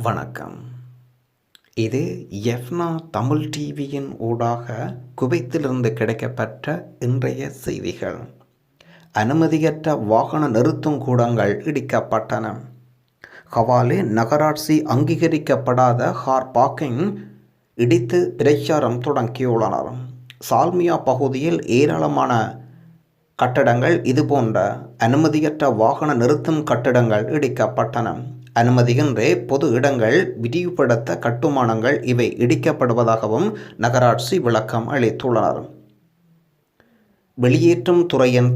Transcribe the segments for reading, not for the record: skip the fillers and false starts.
வணக்கம். இது எஃப்னா தமிழ் டிவியின் ஊடாக குவைத்திலிருந்து கிடைக்கப்பெற்ற இன்றைய செய்திகள். அனுமதியற்ற வாகன நிறுத்தும் கூடங்கள் இடிக்கப்பட்டன. ஹவாலே நகராட்சி அங்கீகரிக்கப்படாத கார் பார்க்கிங் இடித்து பிரச்சாரம் தொடங்கியுள்ளனர். சால்மியா பகுதியில் ஏராளமான கட்டடங்கள் இதுபோன்ற அனுமதியற்ற வாகன நிறுத்தும் கட்டடங்கள் இடிக்கப்பட்டன. அனுமதியின்றி பொது இடங்கள் விரிவுபடுத்த கட்டுமானங்கள் இவை இடிக்கப்படுவதாகவும் நகராட்சி விளக்கம் அளித்துள்ளனர். வெளியேற்றும் துறையின்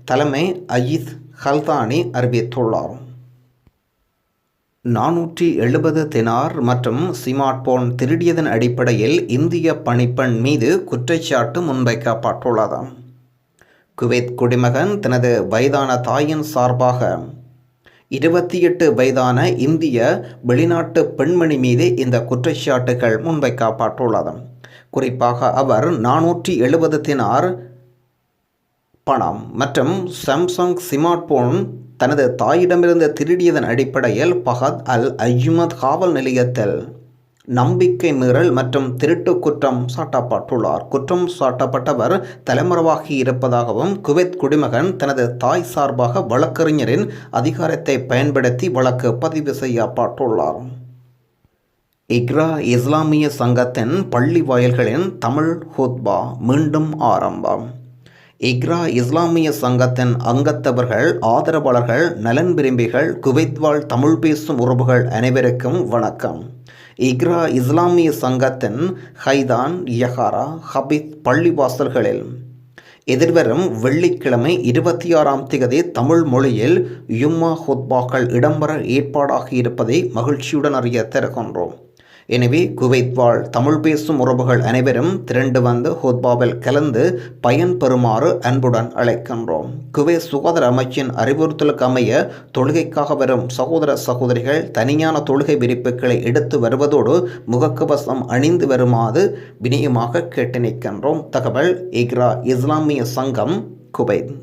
தலைமை அயீத் ஹல்தானி அறிவித்துள்ளார். 470 தினார் மற்றும் ஸ்மார்ட் போன் திருடியதன் அடிப்படையில் இந்திய பணிப்பெண் மீது குற்றச்சாட்டு முன்வைக்கப்பட்டுள்ளது. குவைத் குடிமகன் தனது வயதான தாயின் சார்பாக 28 வயதான இந்திய வெளிநாட்டு பெண்மணி மீது இந்த குற்றச்சாட்டுகள் முன்வைக்கப்பட்டுள்ளது. குறிப்பாக அவர் 470 தினார் பணம் மற்றும் சாம்சங் ஸ்மார்ட் போன் தனது தாயிடமிருந்து திருடியதன் அடிப்படையில் பஹத் அல் அஜ்மத் காவல் நிலையத்தில் நம்பிக்கை மீறல் மற்றும் திருட்டு குற்றம் சாட்டப்பட்டுள்ளார். குற்றம் சாட்டப்பட்டவர் தலைமறைவாகி இருப்பதாகவும் குவைத் குடிமகன் தனது தாய் சார்பாக வழக்கறிஞரின் அதிகாரத்தை பயன்படுத்தி வழக்கு பதிவு செய்யப்பட்டுள்ளார். இக்ரா இஸ்லாமிய சங்கத்தின் பள்ளி வாயில்களின் தமிழ் ஹுத்பா மீண்டும் ஆரம்பம். இக்ரா இஸ்லாமிய சங்கத்தின் அங்கத்தவர்கள், ஆதரவாளர்கள், நலன் விரும்பிகள், குவைத் வாழ் தமிழ் பேசும் உறவுகள் அனைவருக்கும் வணக்கம். இக்ரா இஸ்லாமிய சங்கத்தின் ஹைதான் யஹாரா ஹபீத் பள்ளிவாசல்களில் எதிர்வரும் வெள்ளிக்கிழமை 26ஆம் திகதி தமிழ் மொழியில் யும்மா ஹுத்பாக்கள் இடம்பெற ஏற்பாடாகி இருப்பதை மகிழ்ச்சியுடன் அறிய தருகின்றோம். எனவே குவைத் வாழ் தமிழ் பேசும் உறவுகள் அனைவரும் திரண்டு வந்து ஹுத்பாவில் கலந்து பயன் பெறுமாறு அன்புடன் அழைக்கின்றோம். குவைத் சுகாதார அமைச்சின் அறிவுறுத்தலுக்கு அமைய தொழுகைக்காக வரும் சகோதர சகோதரிகள் தனியான தொழுகை விரிப்புகளை எடுத்து வருவதோடு முகக்கவசம் அணிந்து வருமாறு வினயமாக கேட்டு நிற்கின்றோம். தகவல் இக்ரா இஸ்லாமிய சங்கம், குவைத்.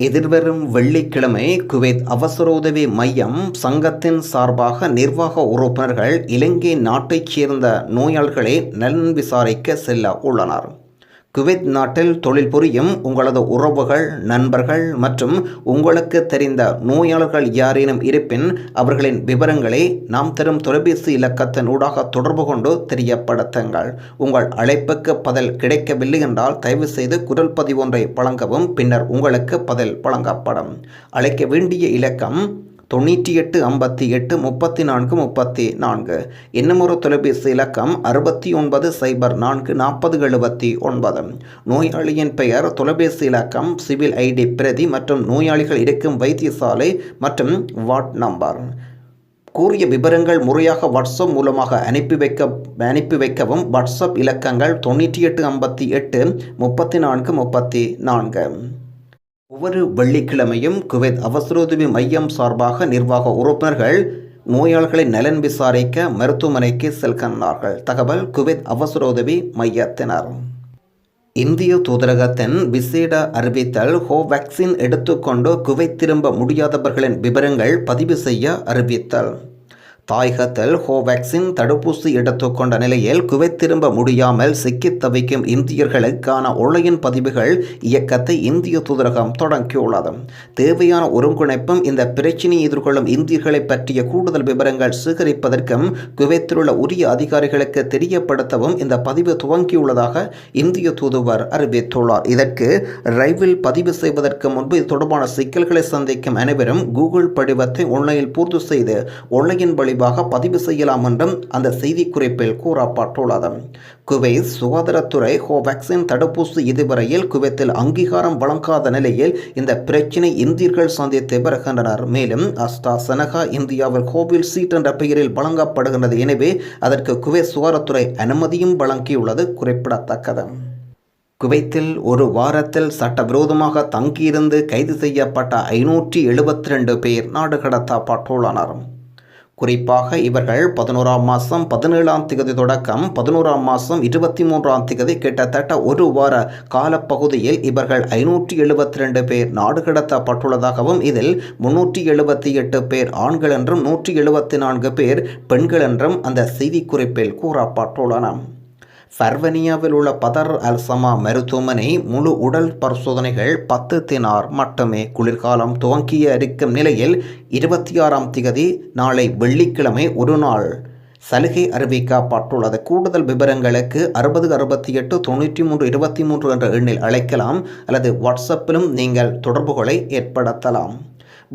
எதிர்வரும் வெள்ளிக்கிழமை குவைத் அவசர உதவி மையம் சங்கத்தின் சார்பாக நிர்வாக உறுப்பினர்கள் இலங்கை நாட்டைச் சேர்ந்த நோயாளர்களை நலன் விசாரிக்க செல்ல உள்ளனர். குவைத் நாட்டில் தொழில் புரியும் உங்களது உறவுகள், நண்பர்கள் மற்றும் உங்களுக்கு தெரிந்த நோயாளர்கள் யாரேனும் இருப்பின் அவர்களின் விவரங்களை நாம் தரும் தொலைபேசி இலக்கத்தின் ஊடாக தொடர்பு கொண்டு தெரியப்படுத்துங்கள். உங்கள் அழைப்புக்கு பதில் கிடைக்கவில்லை என்றால் தயவு செய்து குரல் பதிவு ஒன்றை வழங்கவும். பின்னர் உங்களுக்கு பதில் வழங்கப்படும். அழைக்க வேண்டிய இலக்கம் 98 58 34 34. இன்னுமொரு தொலைபேசி இலக்கம் 69 04 40 79. நோயாளியின் பெயர், தொலைபேசி இலக்கம், சிவில் ஐடி பிரதி மற்றும் நோயாளிகள் இருக்கும் வைத்தியசாலை மற்றும் வார்ட் நம்பர். கூறிய விவரங்கள் முறையாக வாட்ஸ்அப் மூலமாக அனுப்பி வைக்கவும். வாட்ஸ்அப் இலக்கங்கள் 98 58 34 34. ஒவ்வொரு வெள்ளிக்கிழமையும் குவைத் அவசரோதவி மையம் சார்பாக நிர்வாக உறுப்பினர்கள் நோயாளர்களை நலன் விசாரிக்க மருத்துவமனைக்கு செல்கின்றார்கள். தகவல் குவைத் அவசரோதவி மையத்தினர். இந்திய தூதரகத்தின் விசேட அறிவித்தல் கோவேக்சின் எடுத்துக்கொண்டு குவைத் திரும்ப முடியாதவர்களின் விவரங்கள் பதிவு செய்ய அறிவித்தல். தாயகத்தில் கோவேக்சின் தடுப்பூசி எடுத்துக்கொண்ட நிலையில் குவைத் திரும்ப முடியாமல் சிக்கித் தவிக்கும் இந்தியர்களுக்கான ஆன்லைன் பதிவுகள் இயக்கத்தை இந்திய தூதரகம் தொடங்கியுள்ளது. தேவையான ஒருங்கிணைப்பும் இந்த பிரச்சினையை எதிர்கொள்ளும் இந்தியர்களை பற்றிய கூடுதல் விவரங்கள் சேகரிப்பதற்கும் குவைத்திலுள்ள உரிய அதிகாரிகளுக்கு தெரியப்படுத்தவும் இந்த பதிவு துவங்கியுள்ளதாக இந்திய தூதுவர் அறிவித்துள்ளார். இதற்கு ரைவில் பதிவு செய்வதற்கு முன்பு இது தொடர்பான சிக்கல்களை சந்திக்கும் அனைவரும் கூகுள் படிவத்தை ஆன்லைனில் பூர்த்தி செய்து ஆன்லைன் வழி பதிவு செய்யலாம் என்றும் அந்த செய்தி குறிப்பில் கூறப்பட்டுள்ளது. குவைத் சுகாதாரத்துறை கோவேக்சின் தடுப்பூசி இதுவரையில் குவைத்தில் அங்கீகாரம் வழங்காத நிலையில் இந்த பிரச்சினை இந்தியர்கள் சந்தித்து வருகின்றனர். மேலும் அஸ்ட்ராசெனகா இந்தியாவில் கோவிஷீல்டு என்ற பெயரில் வழங்கப்படுகின்றது. எனவே அதற்கு குவைத் சுகாதாரத்துறை அனுமதியும் வழங்கியுள்ளது குறிப்பிடத்தக்கது. குவைத்தில் ஒரு வாரத்தில் சட்டவிரோதமாக தங்கியிருந்து கைது செய்யப்பட்ட 572 பேர் நாடு கடத்தப்பட்டுள்ளனர். குறிப்பாக இவர்கள் 11ஆம் மாதம் 17ஆம் திகதி தொடக்கம் 11ஆம் மாதம் 23ஆம் திகதி கிட்டத்தட்ட ஒரு வார காலப்பகுதியில் இவர்கள் 572 பேர் நாடு கடத்தப்பட்டுள்ளதாகவும் இதில் 378 பேர் ஆண்கள் என்றும் 174 பேர் பெண்கள் என்றும் அந்த செய்திக்குறிப்பில் கூறப்பட்டுள்ளன. பர்வனியாவில் உள்ள பதர் அல் சமா மருத்துவமனை முழு உடல் பரிசோதனைகள் 10 தினார் மட்டுமே குளிர்காலம் துவங்கிய இருக்கும் நிலையில் 26ஆம் திகதி நாளை வெள்ளிக்கிழமை ஒரு நாள் சலுகை அறிவிக்கப்பட்டுள்ளது. கூடுதல் விவரங்களுக்கு 60 68 93 23 என்ற எண்ணில் அழைக்கலாம் அல்லது வாட்ஸ்அப்பிலும் நீங்கள் தொடர்புகளை ஏற்படுத்தலாம்.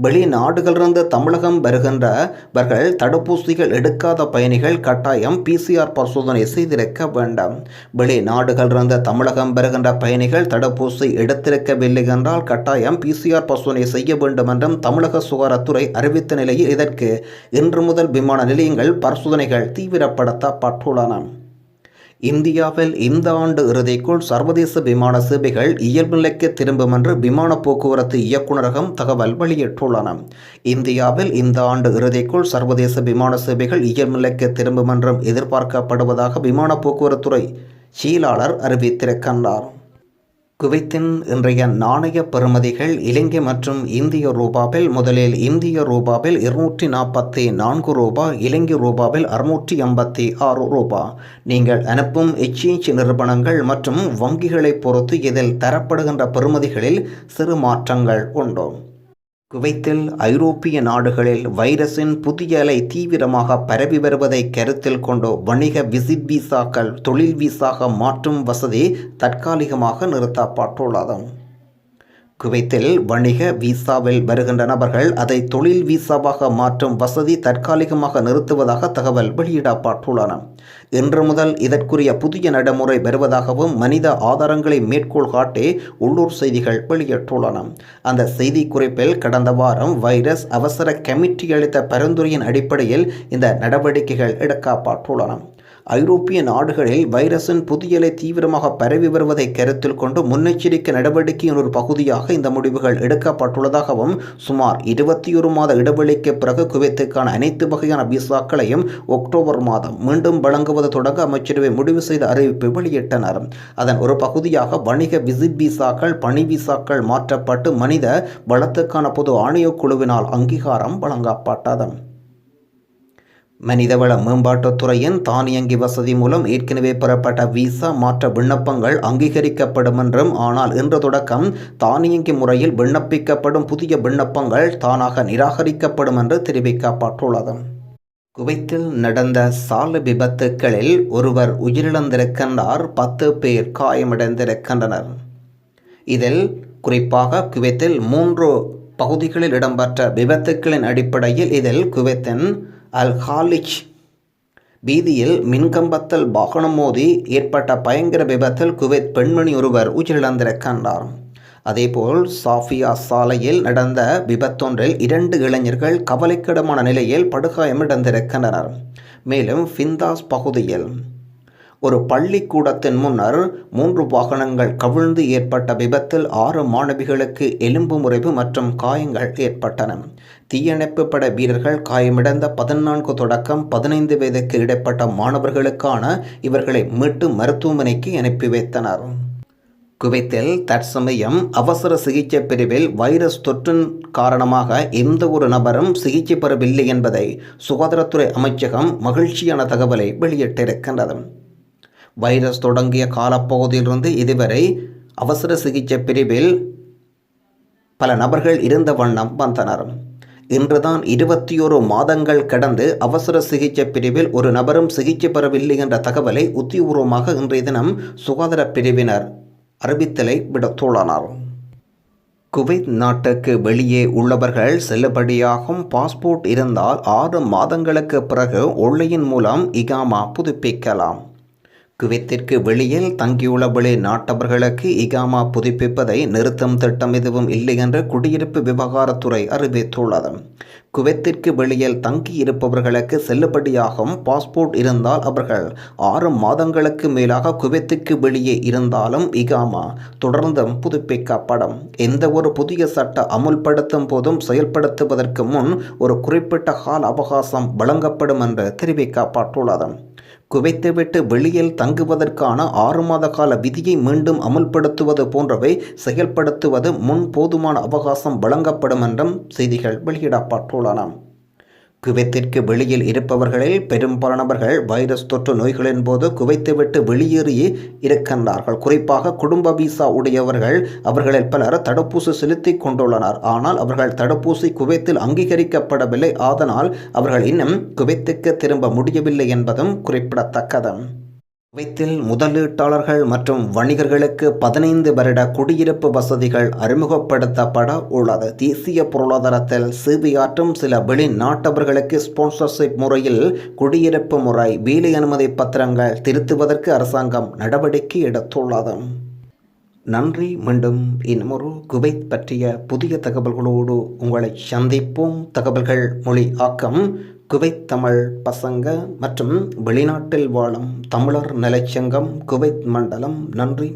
வெளிநாடுகளிலிருந்து தமிழகம் வருகின்றவர்கள் தடுப்பூசிகள் எடுக்காத பயணிகள் கட்டாயம் PCR பரிசோதனை செய்திருக்க வேண்டும். வெளிநாடுகளிலிருந்து தமிழகம் வருகின்ற பயணிகள் தடுப்பூசி எடுத்திருக்கவில்லை என்றால் கட்டாயம் PCR பரிசோதனை செய்ய வேண்டும் என்றும் தமிழக சுகாதாரத்துறை அறிவித்த நிலையில் இதற்கு இன்று முதல் விமான நிலையங்கள் பரிசோதனைகள் தீவிரப்படுத்தப்பட்டுள்ளன. இந்தியாவில் இந்த ஆண்டு இறுதிக்குள் சர்வதேச விமான சேவைகள் இயல்பு நிலைக்கு திரும்பும் என்று விமான போக்குவரத்து இயக்குநரகம் தகவல் வெளியிட்டுள்ளன. இந்தியாவில் இந்த ஆண்டு இறுதிக்குள் சர்வதேச விமான சேவைகள் இயல்பு நிலைக்கு திரும்பும் என்றும் எதிர்பார்க்கப்படுவதாக விமான போக்குவரத்துறை செயலாளர் அறிவித்திருக்கின்றார். குவைத்தின் இன்றைய நாணய பெறுமதிகள் இலங்கை மற்றும் இந்திய ரூபாவில் முதலில் இந்திய ரூபாவில் 244 ரூபாய், இலங்கை ரூபாவில் 686 ரூபாய். நீங்கள் அனுப்பும் எக்ஸ்சேஞ்ச் நிறுவனங்கள் மற்றும் வங்கிகளை பொறுத்து இதில் தரப்படுகின்ற பெறுமதிகளில் சிறு மாற்றங்கள் உண்டு. குவைத்தில் ஐரோப்பிய நாடுகளில் வைரஸின் புதிய அலை தீவிரமாக பரவி வருவதை கருத்தில் கொண்டு வணிக விசிட் விசாக்கள் தொழில் விசாக மாற்றும் வசதி தற்காலிகமாக நிறுத்தப்பட்டுள்ளது. குவைத்தில் வணிக விசாவில் வருகின்ற நபர்கள் அதை தொழில் விசாவாக மாற்றும் வசதி தற்காலிகமாக நிறுத்துவதாக தகவல் வெளியிடப்பட்டுள்ளன. இன்று முதல் இதற்குரிய புதிய நடைமுறை வருவதாகவும் மனித ஆதாரங்களை மேற்கோள் காட்டி உள்ளூர் செய்திகள் வெளியிட்டுள்ளன. அந்த செய்தி குறிப்பில் கடந்த வாரம் வைரஸ் அவசர கமிட்டி அளித்த பரிந்துரையின் அடிப்படையில் இந்த நடவடிக்கைகள் எடுக்கப்பட்டுள்ளன. ஐரோப்பிய நாடுகளில் வைரஸின் புதிய அலை தீவிரமாக பரவி வருவதை கருத்தில் கொண்டு முன்னெச்சரிக்கை நடவடிக்கையின் ஒரு பகுதியாக இந்த முடிவுகள் எடுக்கப்பட்டுள்ளதாகவும் சுமார் 21 மாத இடைவெளிக்கு பிறகு குவைத்துக்கான அனைத்து வகையான விசாக்களையும் அக்டோபர் மாதம் மீண்டும் வழங்குவது தொடங்க அமைச்சரவை முடிவு செய்த அறிவிப்பை வெளியிட்டனர். அதன் ஒரு பகுதியாக வணிக விசிட் விசாக்கள் பணி விசாக்கள் மாற்றப்பட்டு மனித வளத்துக்கான பொது ஆணையக் குழுவினால் அங்கீகாரம் வழங்கப்பட்டது. மனிதவள மேம்பாட்டுத்துறையின் தானியங்கி வசதி மூலம் ஏற்கனவே பெறப்பட்ட விசா மாற்ற விண்ணப்பங்கள் அங்கீகரிக்கப்படும் என்றும் ஆனால் இன்று தொடக்கம் தானியங்கி முறையில் விண்ணப்பிக்கப்படும் புதிய விண்ணப்பங்கள் தானாக நிராகரிக்கப்படும் என்று தெரிவிக்கப்பட்டுள்ளது. குவைத்தில் நடந்த சாலை விபத்துக்களில் ஒருவர் உயிரிழந்திருக்கின்றார், 10 பேர் காயமடைந்திருக்கின்றனர். இதில் குறிப்பாக குவைத்தில் 3 பகுதிகளில் இடம்பெற்ற விபத்துக்களின் அடிப்படையில் இதில் குவைத்தின் அல் ஹாலிச் வீதியில் மின்கம்பத்தில் வாகனம் மோதி ஏற்பட்ட பயங்கர விபத்தில் குவைத் பெண்மணி ஒருவர் உயிரிழந்திருக்கின்றார். அதேபோல் சாஃபியா சாலையில் நடந்த விபத்தொன்றில் 2 இளைஞர்கள் கவலைக்கிடமான நிலையில் படுகாயமடைந்திருக்கின்றனர். மேலும் ஃபிந்தாஸ் பகுதியில் ஒரு பள்ளிக்கூடத்தின் முன்னர் 3 வாகனங்கள் கவிழ்ந்து ஏற்பட்ட விபத்தில் 6 மாணவிகளுக்கு எலும்பு முறிவு மற்றும் காயங்கள் ஏற்பட்டன. தீயணைப்பு பட வீரர்கள் காயமடைந்த 14 தொடக்கம் 15 வயதுக்கு இடைப்பட்ட மாணவர்களுக்கான இவர்களை மீட்டு மருத்துவமனைக்கு அனுப்பி வைத்தனர். குவைத்தில் தற்சமயம் அவசர சிகிச்சை பிரிவில் வைரஸ் தொற்றின் காரணமாக எந்த ஒரு நபரும் சிகிச்சை பெறவில்லை என்பதை சுகாதாரத்துறை அமைச்சகம் மகிழ்ச்சியான தகவலை வெளியிட்டிருக்கின்றது. வைரஸ் தொடங்கிய காலப்பகுதியிலிருந்து இதுவரை அவசர சிகிச்சை பிரிவில் பல நபர்கள் இருந்த வண்ணம் வந்தனர். இன்றுதான் 21 மாதங்கள் கடந்து அவசர சிகிச்சை பிரிவில் ஒரு நபரும் சிகிச்சை பெறவில்லை என்ற தகவலை உத்தியபூர்வமாக இன்றைய தினம் சுகாதார பிரிவினர் அறிவித்தலை விடுத்துள்ளனர். குவைத் நாட்டுக்கு வெளியே உள்ளவர்கள் செல்லுபடியாகும் பாஸ்போர்ட் இருந்தால் 6 மாதங்களுக்கு பிறகு ஒன்லைன் மூலம் இகாமா புதுப்பிக்கலாம். குவைத்திற்கு வெளியில் தங்கியுள்ள வெளிநாட்டவர்களுக்கு இகாமா புதுப்பிப்பதை நிறுத்தும் திட்டம் எதுவும் இல்லை என்று குடியிருப்பு விவகாரத்துறை அறிவித்துள்ளது. குவைத்திற்கு வெளியில் தங்கியிருப்பவர்களுக்கு செல்லுபடியாகும் பாஸ்போர்ட் இருந்தால் அவர்கள் 6 மாதங்களுக்கு மேலாக குவைத்துக்கு வெளியே இருந்தாலும் இகாமா தொடர்ந்தும் புதுப்பிக்கப்படும். எந்த ஒரு புதிய சட்ட அமுல்படுத்தும் போதும் செயல்படுத்துவதற்கு முன் ஒரு குறிப்பிட்ட கால அவகாசம் வழங்கப்படும் என்று தெரிவிக்கப்பட்டுள்ளது. குவைத்தை விட்டு வெளியில் தங்குவதற்கான 6 மாத கால விதியை மீண்டும் அமுல்படுத்துவது போன்றவை செயல்படுத்துவது முன் போதுமான அவகாசம் வழங்கப்படும் என்றும் செய்திகள் வெளியிடப்பட்டுள்ளன. குவைத்திற்கு வெளியில் இருப்பவர்களில் பெரும்பாலானவர்கள் வைரஸ் தொற்று நோய்களின் போது குவைத்தை விட்டு வெளியேறி இருக்கின்றார்கள். குறிப்பாக குடும்ப விசா உடையவர்கள் அவர்களில் பலர் தடுப்பூசி செலுத்திக் கொண்டுள்ளனர். ஆனால் அவர்கள் தடுப்பூசி குவைத்தில் அங்கீகரிக்கப்படவில்லை. அதனால் அவர்கள் இன்னும் குவைத்துக்கு திரும்ப முடியவில்லை என்பதும் குறிப்பிடத்தக்கது. குவைத்தில் முதலீட்டாளர்கள் மற்றும் வணிகர்களுக்கு 15 வருட குடியிருப்பு வசதிகள் அறிமுகப்படுத்தப்பட உள்ளது. தேசிய பொருளாதாரத்தில் சேவையாற்றும் சில வெளிநாட்டவர்களுக்கு ஸ்பான்சர்ஷிப் முறையில் குடியிருப்பு முறை வேலை அனுமதி பத்திரங்கள் திருத்துவதற்கு அரசாங்கம் நடவடிக்கை எடுத்துள்ளது. நன்றி. மீண்டும் இன்னொரு குவைத் பற்றிய புதிய தகவல்களோடு உங்களை சந்திப்போம். தகவல்கள் மொழி ஆக்கம் குவைத் தமிழ் பசங்க மற்றும் வெளிநாட்டில் வாழும் தமிழர் நலச்சங்கம் குவைத் மண்டலம். நன்றி.